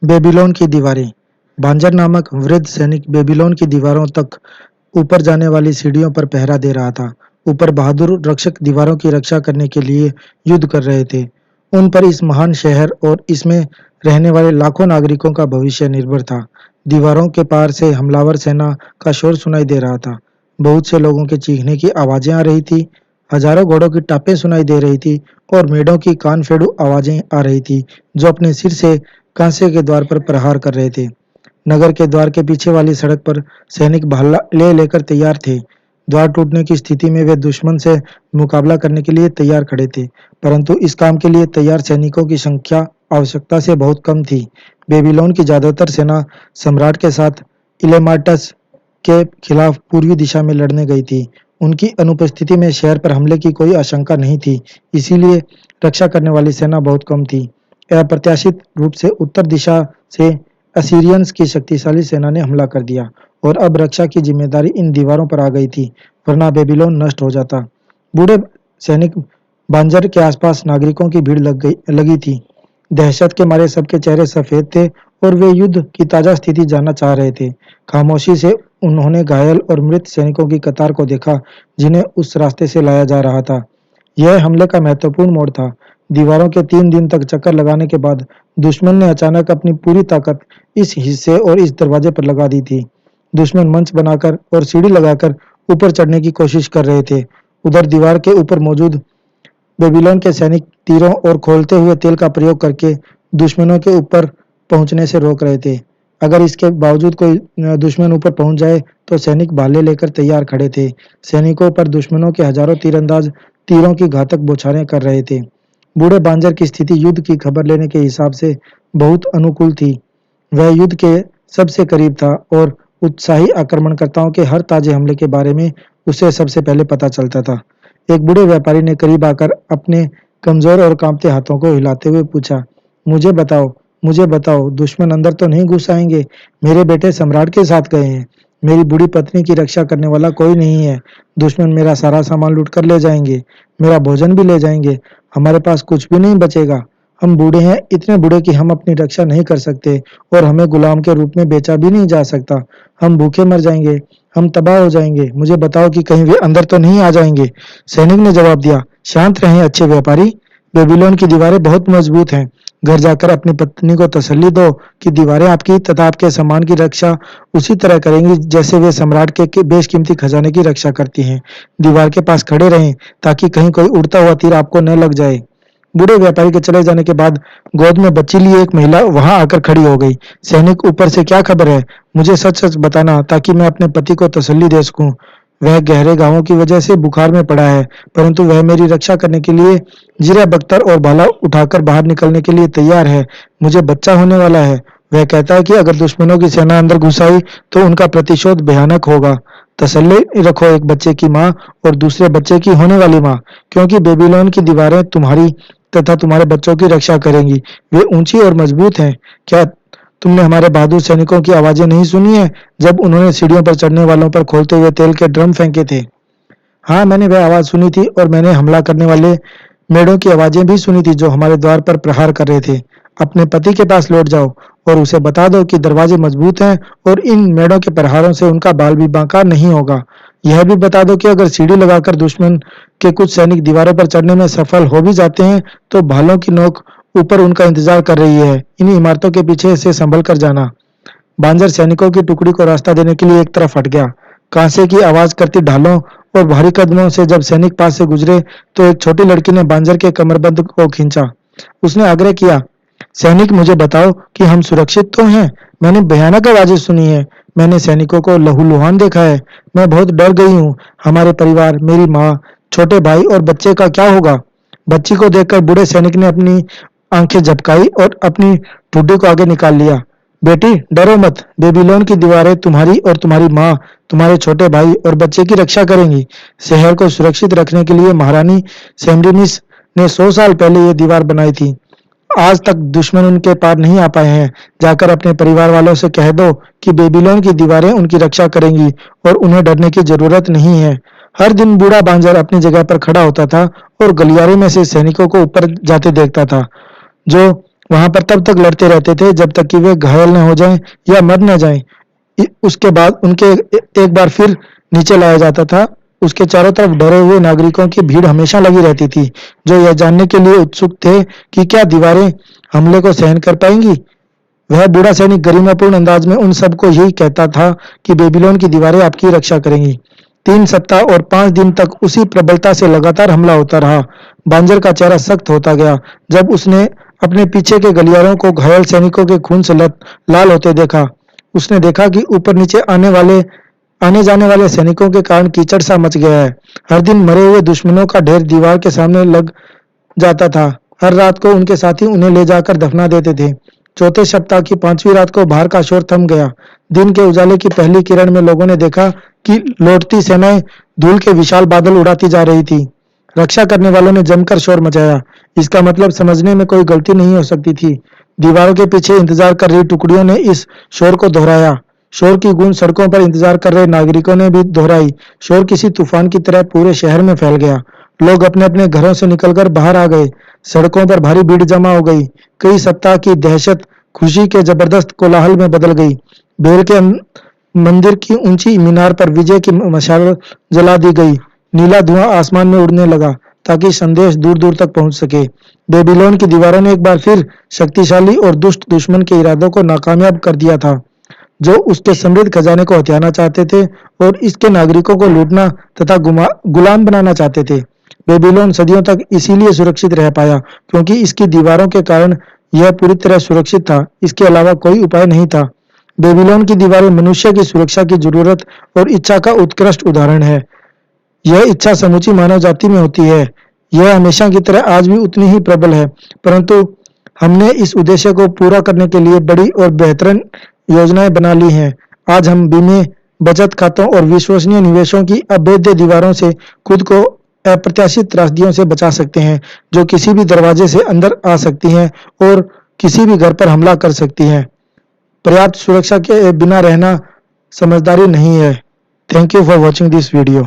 Babylon की दीवारें। बांजर नामक वृद्ध सैनिक बेबीलोन की दीवारों तक ऊपर जाने वाली सीढ़ियों पर पहरा दे रहा था। ऊपर बहादुर रक्षक दीवारों की रक्षा करने के लिए युद्ध कर रहे थे। उन पर इस महान शहर और इसमें रहने वाले लाखों नागरिकों का भविष्य निर्भर था। दीवारों के पार से हमलावर सेना का शोर सुनाई दे रहा था। बहुत से लोगों के चीखने की आवाजें आ रही थी। हजारों घोड़ों की टापें सुनाई दे रही थी और मेढ़ों की कान-फेड़ू आवाजें आ रही थी, जो अपने सिर से कांसे के द्वार पर प्रहार कर रहे थे। नगर के द्वार के पीछे वाली सड़क पर सैनिक भाला ले लेकर तैयार थे। द्वार टूटने की स्थिति में वे दुश्मन से मुकाबला करने के लिए तैयार खड़े थे, परंतु इस काम के लिए तैयार सैनिकों की संख्या आवश्यकता से बहुत कम थी। बेबीलोन की ज्यादातर सेना सम्राट के साथ इलेमार्टस के खिलाफ पूर्वी दिशा में लड़ने गई थी। उनकी अनुपस्थिति में शहर पर हमले की कोई आशंका नहीं थी, इसीलिए रक्षा करने वाली सेना बहुत कम थी। अप्रत्याशित रूप से उत्तर दिशा से असीरियंस की शक्तिशाली सेना ने हमला कर दिया और अब रक्षा की जिम्मेदारी इन दीवारों पर आ गई थी, वरना बेबीलोन नष्ट हो जाता। बूढ़े सैनिक बांजर के आसपास नागरिकों की भीड़ लगी थी। दहशत के मारे सबके चेहरे सफेद थे और वे युद्ध की ताजा स्थिति जानना चाह रहे थे। खामोशी से उन्होंने घायल और मृत सैनिकों की कतार को देखा, जिन्हें उस रास्ते से लाया जा रहा था। यह हमले का महत्वपूर्ण मोड़ था। दीवारों के 3 दिन तक चक्कर लगाने के बाद दुश्मन ने अचानक अपनी पूरी ताकत इस हिस्से और इस दरवाजे पर लगा दी थी। दुश्मन मंच बनाकर और सीढ़ी लगाकर ऊपर चढ़ने की कोशिश कर रहे थे। उधर दीवार के ऊपर मौजूद बेबीलोन के सैनिक तीरों और खोलते हुए तेल का प्रयोग करके दुश्मनों के ऊपर पहुंचने से रोक रहे थे। अगर इसके बावजूद कोई दुश्मन ऊपर पहुंच जाए तो सैनिक भाले लेकर तैयार खड़े थे। सैनिकों पर दुश्मनों के हजारों तीरंदाज तीरों की घातक बौछारें कर रहे थे। बूढ़े बांजर की स्थिति युद्ध की खबर लेने के हिसाब से बहुत अनुकूल थी। वह युद्ध के सबसे करीब था और उत्साही आक्रमणकर्ताओं के हर ताजे हमले के बारे में उसे सबसे पहले पता चलता था। एक बूढ़े व्यापारी ने करीब आकर अपने कमजोर और कांपते हाथों को हिलाते हुए पूछा, मुझे बताओ, दुश्मन अंदर तो नहीं घुस आएंगे? मेरे बेटे सम्राट के साथ गए हैं। मेरी बूढ़ी पत्नी की रक्षा करने वाला कोई नहीं है। दुश्मन मेरा सारा सामान लूट कर ले जाएंगे, मेरा भोजन भी ले जाएंगे। हमारे पास कुछ भी नहीं बचेगा। हम बूढ़े हैं, इतने बूढ़े कि हम अपनी रक्षा नहीं कर सकते और हमें गुलाम के रूप में बेचा भी नहीं जा सकता। हम भूखे मर जाएंगे, हम तबाह हो जाएंगे। मुझे बताओ कि कहीं वे अंदर तो नहीं आ जाएंगे। सैनिक ने जवाब दिया, शांत रहें अच्छे व्यापारी, बेबीलोन की दीवारें बहुत मजबूत हैं। घर जाकर अपनी पत्नी को तसल्ली दो कि दीवारें आपकी तथा आपके सामान की रक्षा उसी तरह करेंगी जैसे वे सम्राट के बेशकीमती खजाने की रक्षा करती हैं। दीवार के पास खड़े रहें ताकि कहीं कोई उड़ता हुआ तीर आपको न लग जाए। बूढ़े व्यापारी के चले जाने के बाद गोद में बच्ची लिए एक महिला वहां आकर खड़ी हो गई। सैनिक, ऊपर से क्या खबर है? मुझे सच सच बताना ताकि मैं अपने पति को तसल्ली दे सकूं। वह गहरे घावों की वजह से बुखार में पड़ा है, परंतु वह मेरी रक्षा करने के लिए जीरा बख्तर और भाला उठाकर बाहर निकलने के लिए तैयार है। मुझे बच्चा होने वाला है। वह कहता है कि अगर दुश्मनों की सेना अंदर घुस आई तो उनका प्रतिशोध भयानक होगा। तसल्ली रखो एक बच्चे की माँ और दूसरे बच्चे की होने वाली माँ, क्योंकि बेबीलोन की दीवारें तुम्हारी तथा तुम्हारे बच्चों की रक्षा करेंगी। वे ऊंची और मजबूत हैं। क्या तुमने हमारे बहादुर सैनिकों की आवाजें नहीं सुनी है जब उन्होंने सीढ़ियों पर चढ़ने वालों पर खोलते हुए तेल के ड्रम फेंके थे? हाँ, मैंने वह आवाज सुनी थी और मैंने हमला करने वाले मेढ़ों की आवाजें भी सुनी थी जो हमारे द्वार पर प्रहार कर रहे थे। अपने पति के पास लौट जाओ और उसे बता दो कि दरवाजे मजबूत हैं और इन मेढ़ों के प्रहारों से उनका बाल भी बांका नहीं होगा। यह भी बता दो कि अगर सीढ़ी लगाकर दुश्मन के कुछ सैनिक दीवारों पर चढ़ने में सफल हो भी जाते हैं तो भालों की नोक ऊपर उनका इंतजार कर रही है। इन इमारतों के पीछे से संभल कर जाना। बांजर सैनिकों की टुकड़ी को रास्ता देने के लिए एक तरफ हट गया। कांसे की आवाज करती ढालों और भारी कदमों से जब सैनिक पास से गुजरे तो एक छोटी लड़की ने बांजर के कमरबंद को खींचा। उसने आग्रह किया, सैनिक, मुझे बताओ कि हम सुरक्षित तो हैं? मैंने भयानक आवाजें सुनी है। मैंने सैनिकों को लहूलुहान देखा है। मैं बहुत डर गई हूँ। हमारे परिवार, मेरी माँ, छोटे भाई और बच्चे का क्या होगा? बच्ची को देखकर बूढ़े सैनिक ने अपनी आंखें झपकाई और अपनी ठुड्डी को आगे निकाल लिया। बेटी, डरो मत। बेबीलोन की दीवारें तुम्हारी और तुम्हारी माँ, तुम्हारे छोटे भाई और बच्चे की रक्षा करेंगी। शहर को सुरक्षित रखने के लिए महारानी सेमडिनिस ने 100 साल पहले ये दीवार बनाई थी। आज तक दुश्मन उनके पार नहीं आ पाए हैं। जाकर अपने परिवार वालों से कह दो कि बेबीलोन की दीवारें उनकी रक्षा करेंगी और उन्हें डरने की जरूरत नहीं है। हर दिन बूढ़ा बांजर अपनी जगह पर खड़ा होता था और गलियारे में से सैनिकों को ऊपर जाते देखता था, जो वहां पर तब तक लड़ते रहते थे जब तक कि वे घायल न हो जाएं या मर न जाएं। उसके बाद उनके एक बार फिर नीचे लाया जाता था। उसके चारों तरफ डरे हुए नागरिकों की भीड़ हमेशा लगी रहती थी, जो यह जानने के लिए उत्सुक थे कि क्या दीवारें हमले को सहन कर पाएंगी। वह बूढ़ा सैनिक गरिमापूर्ण अंदाज में उन सबको यही कहता था कि बेबीलोन की दीवारें आपकी रक्षा करेंगी। 3 सप्ताह और 5 दिन तक उसी प्रबलता से लगातार हमला होता रहा। बांजर का चेहरा सख्त होता गया जब उसने अपने पीछे के गलियारों को घायल सैनिकों के खून से लाल होते देखा। उसने देखा कि ऊपर नीचे आने जाने वाले सैनिकों के कारण कीचड़ सा मच गया है। हर दिन मरे हुए दुश्मनों का ढेर दीवार के सामने लग जाता था। हर रात को उनके साथी उन्हें ले जाकर दफना देते थे। चौथे सप्ताह की 5वीं रात को बाहर का शोर थम गया। दिन के उजाले की पहली किरण में लोगों ने देखा कि लौटती सेनाएं धूल के विशाल बादल उड़ाती जा रही थी। रक्षा करने वालों ने जमकर शोर मचाया। इसका मतलब समझने में कोई गलती नहीं हो सकती थी। दीवारों के पीछे इंतजार कर रही टुकड़ियों ने इस शोर को दोहराया। शोर की गूंज सड़कों पर इंतजार कर रहे नागरिकों ने भी दोहराई। शोर किसी तूफान की तरह पूरे शहर में फैल गया। लोग अपने अपने घरों से निकलकर बाहर आ गए। सड़कों पर भारी भीड़ जमा हो गई। कई सप्ताह की दहशत खुशी के जबरदस्त कोलाहल में बदल गई। बेल के मंदिर की ऊंची मीनार पर विजय की मशाल जला दी गई। नीला धुआं आसमान में उड़ने लगा ताकि संदेश दूर दूर तक पहुंच सके। बेबीलोन की दीवारों ने एक बार फिर शक्तिशाली और दुष्ट दुश्मन के इरादों को नाकामयाब कर दिया था, जो उसके समृद्ध खजाने को हथियाना चाहते थे और इसके नागरिकों को लूटना तथा गुलाम बनाना चाहते थे। बेबीलोन सदियों तक इसीलिए सुरक्षित रह पाया क्योंकि इसकी दीवारों के कारण यह पूरी तरह सुरक्षित था। इसके अलावा कोई उपाय नहीं था। बेबीलोन की दीवारें मनुष्य की सुरक्षा की जरूरत और इच्छा का उत्कृष्ट उदाहरण है। यह इच्छा समूची मानव जाति में होती है। यह हमेशा की तरह आज भी उतनी ही प्रबल है, परंतु हमने इस उद्देश्य को पूरा करने के लिए बड़ी और बेहतरीन योजनाएं बना ली हैं। आज हम बीमे, बचत खातों और विश्वसनीय निवेशों की अभेद्य दीवारों से खुद को अप्रत्याशित त्रासदियों से बचा सकते हैं, जो किसी भी दरवाजे से अंदर आ सकती हैं और किसी भी घर पर हमला कर सकती हैं। पर्याप्त सुरक्षा के बिना रहना समझदारी नहीं है। Thank you for watching this video.